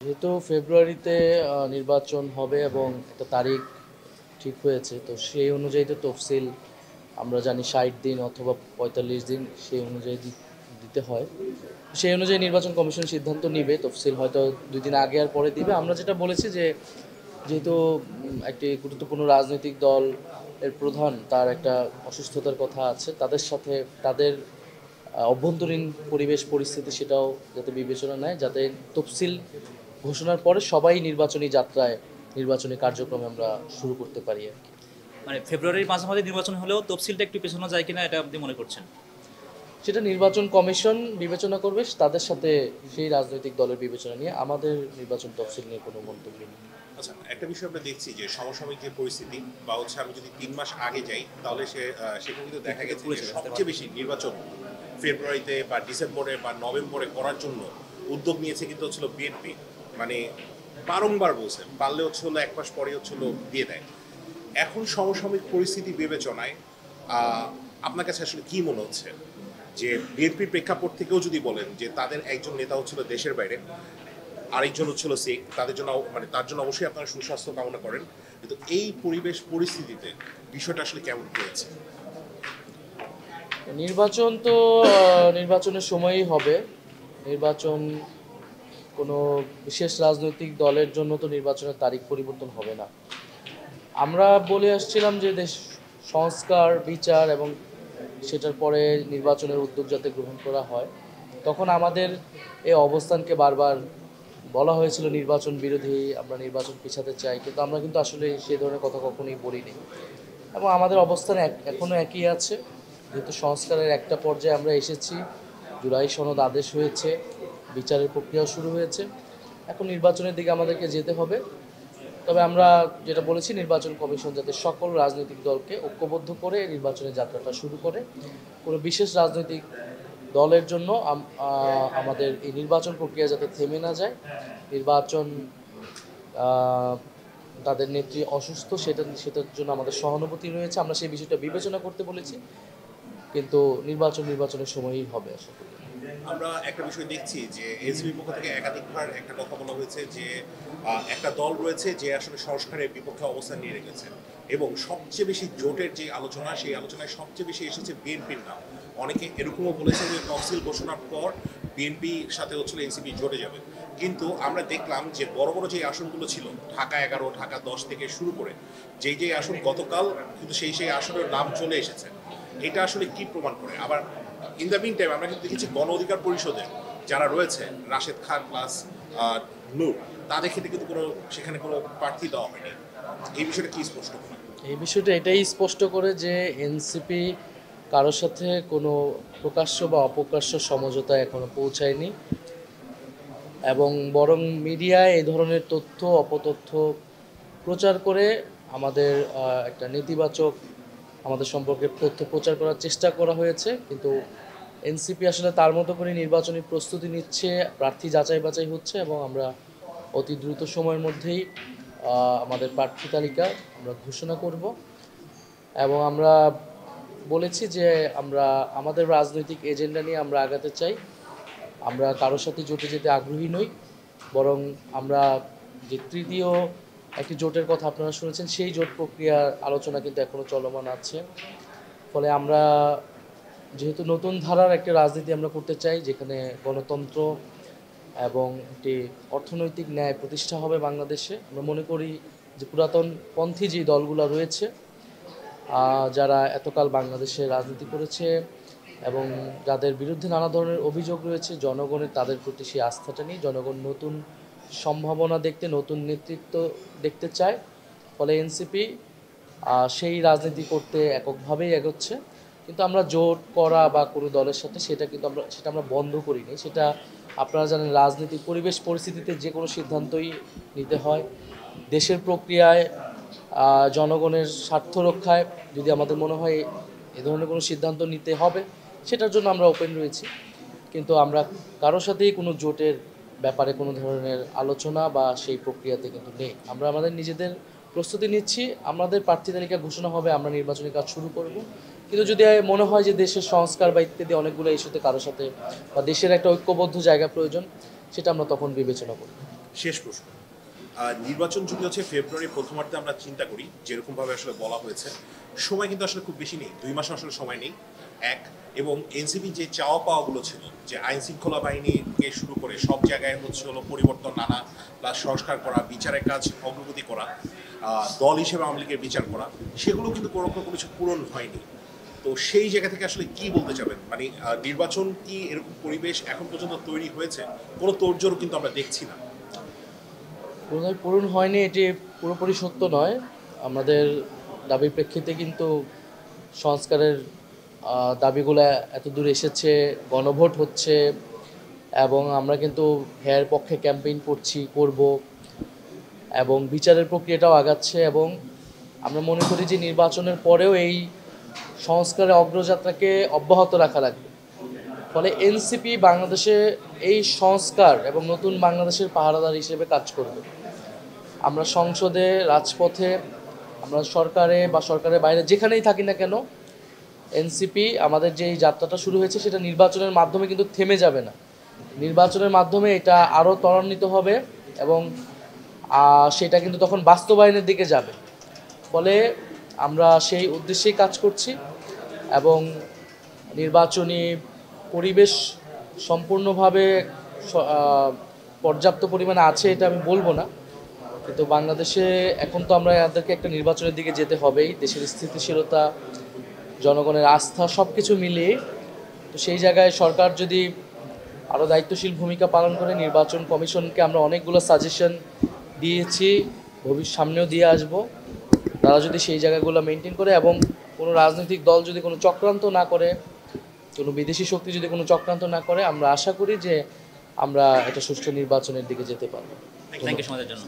যেহেতু ফেব্রুয়ারিতে নির্বাচন হবে এবং একটা তারিখ ঠিক হয়েছে, তো সেই অনুযায়ী তো তফসিল আমরা জানি 60 দিন অথবা 45 দিন সেই অনুযায়ী দিতে হয়। সেই অনুযায়ী নির্বাচন কমিশন সিদ্ধান্ত নিবে, তফসিল হয়তো 2 দিন আগে আর পরে দিবে। আমরা যেটা বলেছি যে যেহেতু একটি গুরুত্বপূর্ণ রাজনৈতিক দল এর প্রধান তার একটা অসুস্থতার কথা আছে, তাদের সাথে তাদের অভ্যন্তরীণ পরিবেশ পরিস্থিতি সেটাও যাতে বিবেচনা নেয়, যাতে তফসিল ঘোষণার পরে সবাই নির্বাচনী যাত্রায় নির্বাচনী কার্যক্রমে আমরা শুরু করতে পারি আর কি। মানে ফেব্রুয়ারির মাঝামাঝি নির্বাচন হলেও তফসিলটা একটু পেছানো যায় কিনা এটা আপনি মনে করছেন? সেটা নির্বাচন কমিশন বিবেচনা করবে, তাদের সাথে সেই রাজনৈতিক দলের বিবেচনা নিয়ে আমাদের নির্বাচন তফসিল নিয়ে কোনো মন্তব্য নেই। আচ্ছা, একটা বিষয় আমরা দেখছি যে সমসাময়িক যে পরিস্থিতি বা হচ্ছে আমি যদি 3 মাস আগে যাই তাহলে সেখানে কিন্তু দেখা গেছে যে সবচেয়ে বেশি নির্বাচন ফেব্রুয়ারিতে বা ডিসেম্বরে বা নভেম্বরে করার জন্য উদ্যোগ নিয়েছে কিন্তু হচ্ছিল বিএনপি। মানে বারংবার বলছে পারলে হচ্ছিল 1 মাস পরে হচ্ছিল দিয়ে দেয়। এখন সমসাময়িক পরিস্থিতি বিবেচনায় আপনার কাছে আসলে কি মনে হচ্ছে যে বিএনপির প্রেক্ষাপট থেকেও যদি বলেন যে তাদের একজন নেতা হচ্ছিল দেশের বাইরে, আরেকজন হচ্ছিল সিক, তাদের জন্য মানে তার জন্য অবশ্যই আপনারা সুস্বাস্থ্য কামনা করেন, কিন্তু এই পরিবেশ পরিস্থিতিতে বিষয়টা আসলে কেমন হয়েছে? নির্বাচন তো নির্বাচনের সময়ই হবে। নির্বাচন কোনো বিশেষ রাজনৈতিক দলের জন্য তো নির্বাচনের তারিখ পরিবর্তন হবে না। আমরা বলে আসছিলাম যে দেশ সংস্কার বিচার এবং সেটার পরে নির্বাচনের উদ্যোগ যাতে গ্রহণ করা হয়, তখন আমাদের এই অবস্থানকে বারবার বলা হয়েছিল নির্বাচন বিরোধী, আমরা নির্বাচন পিছাতে চাই, কিন্তু আমরা কিন্তু আসলে সেই ধরনের কথা কখনোই বলিনি এবং আমাদের অবস্থান এখনও একই আছে। যেহেতু সংস্কারের একটা পর্যায়ে আমরা এসেছি, জুলাই সনদ আদেশ হয়েছে, বিচারের প্রক্রিয়াও শুরু হয়েছে, এখন নির্বাচনের দিকে আমাদেরকে যেতে হবে। তবে আমরা যেটা বলেছি, নির্বাচন কমিশন যাতে সকল রাজনৈতিক দলকে ঐক্যবদ্ধ করে নির্বাচনের যাত্রাটা শুরু করে, কোনো বিশেষ রাজনৈতিক দলের জন্য আমাদের এই নির্বাচন প্রক্রিয়া যাতে থেমে না যায়। নির্বাচন তাদের নেত্রী অসুস্থ, সেটার জন্য আমাদের সহানুভূতি রয়েছে, আমরা সেই বিষয়টা বিবেচনা করতে বলেছি, কিন্তু নির্বাচনের সময়ই হবে আশা করি। আমরা একটা বিষয় দেখছি যে এনসিপির পক্ষ থেকে একাধিকবার একটা কথা বলা হয়েছে যে একটা দল রয়েছে যে আসলে সংস্কারের বিপক্ষে অবস্থান নিয়ে রেখেছে এবং সবচেয়ে বেশি জোটের যে আলোচনা, সেই আলোচনায় সবচেয়ে বেশি এসেছে বিএনপির নাম। অনেকে এরকমও বলেছে যে তফসিল ঘোষণার পর বিএনপির সাথে হচ্ছিল এনসিপি জোটে যাবে, কিন্তু আমরা দেখলাম যে বড় বড় যে আসনগুলো ছিল ঢাকা 11, ঢাকা 10 থেকে শুরু করে যেই আসন গতকাল কিন্তু সেই আসনের নাম চলে এসেছে। এটা আসলে কি প্রমাণ করে? আবার ইন দ্য মিন টাইম আমরা কিন্তু দেখেছি গণ অধিকার পরিষদের যারা রয়েছে রাশেদ খান প্লাস নূর, তাদের ক্ষেত্রে কিন্তু সেখানে কোনো প্রার্থী দেওয়া হয়নি। এই বিষয়টা কি স্পষ্ট করে? এই বিষয়টা এটাই স্পষ্ট করে যে এনসিপি কারোর সাথে কোনো প্রকাশ্য বা অপ্রকাশ্য সমঝোতা এখনো পৌঁছায়নি এবং বরং মিডিয়ায় এই ধরনের তথ্য অপতথ্য প্রচার করে আমাদের একটা নেতিবাচক আমাদের সম্পর্কে তথ্য প্রচার করার চেষ্টা করা হয়েছে। কিন্তু এনসিপি আসলে তার মতো করে নির্বাচনী প্রস্তুতি নিচ্ছে, প্রার্থী যাচাই বাছাই হচ্ছে এবং আমরা অতি দ্রুত সময়ের মধ্যেই আমাদের প্রার্থী তালিকা আমরা ঘোষণা করব এবং আমরা বলেছি যে আমরা আমাদের রাজনৈতিক এজেন্ডা নিয়ে আমরা আগাতে চাই। আমরা কারোর সাথে জোটে যেতে আগ্রহী নই, বরং আমরা যে তৃতীয় একটি জোটের কথা আপনারা শুনেছেন, সেই জোট প্রক্রিয়ার আলোচনা কিন্তু এখনও চলমান আছে। ফলে আমরা যেহেতু নতুন ধারার একটা রাজনীতি আমরা করতে চাই, যেখানে গণতন্ত্র এবং একটি অর্থনৈতিক ন্যায় প্রতিষ্ঠা হবে বাংলাদেশে, আমরা মনে করি যে পুরাতন পন্থী যে দলগুলো রয়েছে যারা এতকাল বাংলাদেশে রাজনীতি করেছে এবং যাদের বিরুদ্ধে নানা ধরনের অভিযোগ রয়েছে, জনগণের তাদের প্রতি সেই আস্থাটা নেই। জনগণ নতুন সম্ভাবনা দেখতে, নতুন নেতৃত্ব দেখতে চায়। ফলে এনসিপি সেই রাজনীতি করতে এককভাবেই এগোচ্ছে। কিন্তু আমরা জোট করা বা কোনো দলের সাথে সেটা আমরা বন্ধ করিনি। সেটা আপনারা জানেন, রাজনৈতিক পরিবেশ পরিস্থিতিতে যে কোনো সিদ্ধান্তই নিতে হয় দেশের প্রক্রিয়ায়, জনগণের স্বার্থ রক্ষায়। যদি আমাদের মনে হয় এ ধরনের কোনো সিদ্ধান্ত নিতে হবে, সেটার জন্য আমরা ওপেন রয়েছি। কিন্তু আমরা কারোর সাথেই কোনো জোটের ব্যাপারে কোনো ধরনের আলোচনা বা সেই প্রক্রিয়াতে কিন্তু নেই। আমরা আমাদের নিজেদের প্রস্তুতি নিচ্ছি, আমাদের প্রার্থী তালিকা ঘোষণা হবে, আমরা নির্বাচনী কাজ শুরু করব। কিন্তু যদি মনে হয় যে দেশের সংস্কার বা ইত্যাদি অনেকগুলো ইস্যুতে কারোর সাথে বা দেশের একটা ঐক্যবদ্ধ জায়গা প্রয়োজন, সেটা আমরা তখন বিবেচনা করব। শেষ প্রশ্ন, নির্বাচন যদি হচ্ছে ফেব্রুয়ারি প্রথমার্ধে আমরা চিন্তা করি, যেরকমভাবে আসলে বলা হয়েছে, সময় কিন্তু আসলে খুব বেশি নেই, 2 মাস আসলে সময় নেই এক। এবং এনসিপি যে চাওয়া পাওয়াগুলো ছিল, যে আইন শৃঙ্খলা বাহিনীকে শুরু করে সব জায়গায় হচ্ছে হলো পরিবর্তন আনা, প্লাস সংস্কার করা, বিচারের কাজ অগ্রগতি করা, দল হিসেবে আওয়ামী লীগের বিচার করা, সেগুলো কিন্তু কোনো রকম কিছু পূরণ হয়নি। তো সেই জায়গা থেকে আসলে কি বলতে চাবেন, মানে নির্বাচন কি এরকম পরিবেশ এখন পর্যন্ত তৈরি হয়েছে? কোনো তোড়জোড় কিন্তু আমরা দেখছি না। পুনরায় পূরণ হয়নি এটি পুরোপুরি সত্য নয়। আমাদের দাবির প্রেক্ষিতে কিন্তু সংস্কারের দাবিগুলো এত দূর এসেছে, গণভোট হচ্ছে এবং আমরা কিন্তু হেয়ার পক্ষে ক্যাম্পেইন করব এবং বিচারের প্রক্রিয়াটাও আগাচ্ছে এবং আমরা মনে করি যে নির্বাচনের পরেও এই সংস্কারের অগ্রযাত্রাকে অব্যাহত রাখা লাগবে। ফলে এনসিপি বাংলাদেশে এই সংস্কার এবং নতুন বাংলাদেশের পাহারাদার হিসেবে কাজ করবে। আমরা সংসদে, রাজপথে, আমরা সরকারে বা সরকারের বাইরে যেখানেই থাকি না কেন, এনসিপি আমাদের যে এই যাত্রাটা শুরু হয়েছে সেটা নির্বাচনের মাধ্যমে কিন্তু থেমে যাবে না। নির্বাচনের মাধ্যমে এটা আরও ত্বরান্বিত হবে এবং সেটা কিন্তু তখন বাস্তবায়নের দিকে যাবে। ফলে আমরা সেই উদ্দেশ্যেই কাজ করছি এবং নির্বাচনী পরিবেশ সম্পূর্ণভাবে পর্যাপ্ত পরিমাণে আছে এটা আমি বলবো না, কিন্তু বাংলাদেশে এখন তো আমরা এদেরকে একটা নির্বাচনের দিকে যেতে হবেই। দেশের স্থিতিশীলতা, জনগণের আস্থা সব কিছু মিলিয়ে, তো সেই জায়গায় সরকার যদি আরও দায়িত্বশীল ভূমিকা পালন করে, নির্বাচন কমিশনকে আমরা অনেকগুলো সাজেশন দিয়েছি, সামনেও দিয়ে আসব, তারা যদি সেই জায়গাগুলো মেনটেন করে এবং কোনো রাজনৈতিক দল যদি কোনো চক্রান্ত না করে, কোনো বিদেশি শক্তি যদি কোনো চক্রান্ত না করে, আমরা আশা করি যে আমরা একটা সুষ্ঠু নির্বাচনের দিকে যেতে পারবো। থ্যাংক ইউ সমাজের জন্য।